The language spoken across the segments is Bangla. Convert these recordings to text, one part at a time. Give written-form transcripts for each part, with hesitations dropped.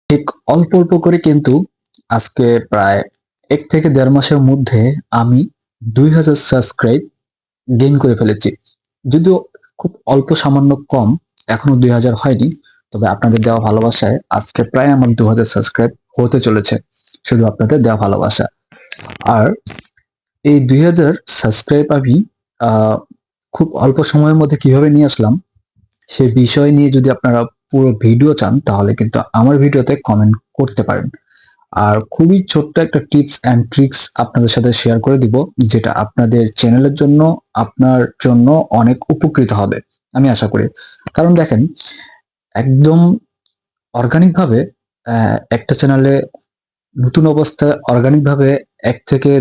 ঠিক অল্প অল্প করে কিন্তু আজকে প্রায় ১ থেকে ১.৫ মাসের মধ্যে আমি ২,০০০ সাবস্ক্রাইব গেইন করে ফেলেছি। যদিও খুব অল্প সামান্য কম, এখনো ২,০০০ হয়নি। তবে আপনাদের দেওয়া ভালোবাসায় আজকে প্রায় আমার ২,০০০ সাবস্ক্রাইব হতে চলেছে। শুধু আপনাদের দেওয়া ভালোবাসা। আর এই ২,০০০ সাবস্ক্রাইব আমি আ খুব অল্প সময়ের মধ্যে কিভাবে নিয়ে আসলাম, সে বিষয় নিয়ে যদি আপনারা পুরো ভিডিও চান তাহলে কিন্তু আমার ভিডিওতে কমেন্ট করতে পারেন। আর খুবই ছোট্ট একটা টিপস অ্যান্ড ট্রিক্স আপনাদের সাথে শেয়ার করে দিব, যেটা আপনাদের চ্যানেলের জন্য, আপনার জন্য অনেক উপকৃত হবে। আমি আশা করি। কারণ দেখেন, একদম অর্গানিক ভাবে একটা চ্যানেলে নতুন অবস্থায় অর্গানিক ভাবে ১ থেকে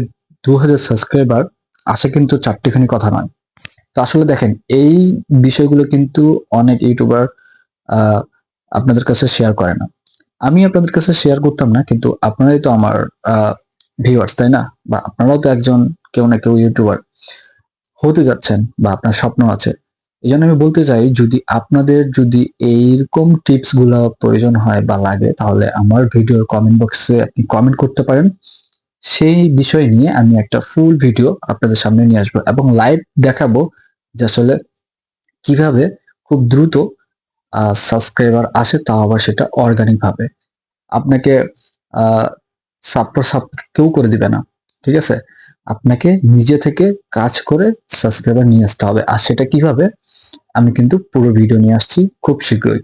২,০০০ সাবস্ক্রাইবার আসা কিন্তু চারটিখানি কথা নয়। তো আসলে দেখেন, এই বিষয়গুলো কিন্তু অনেক ইউটিউবার আ আপনাদের কাছে শেয়ার করে না। আমি আপনাদের কাছে শেয়ার করতাম না, কিন্তু আপনারাই তো আমার আ ভিউয়ার্স, তাই না? বা আপনারাও তো একজন কেউ না কেউ ইউটিউবার হতে যাচ্ছেন, বা আপনার স্বপ্ন আছে। এজন্য আমি বলতে চাই, যদি আপনাদের যদি এইরকম টিপস গুলা প্রয়োজন হয় বা লাগে, তাহলে আমার ভিডিওর কমেন্ট বক্সে আপনি কমেন্ট করতে পারেন। সেই বিষয় নিয়ে আমি একটা ফুল ভিডিও আপনাদের সামনে নিয়ে আসবো এবং লাইভ দেখাবো যে আসলে কিভাবে খুব দ্রুত সাবস্ক্রাইবার আসে, তাও আবার সেটা অর্গানিক ভাবে। আপনাকে আ সাপ কেউ করে দিবে না। ঠিক আছে? আপনাকে নিজে থেকে কাজ করে সাবস্ক্রাইবার নিয়ে আসতে হবে। আর সেটা কিভাবে? আমি কিন্তু পুরো ভিডিও নিয়ে আসছি খুব শীঘ্রই।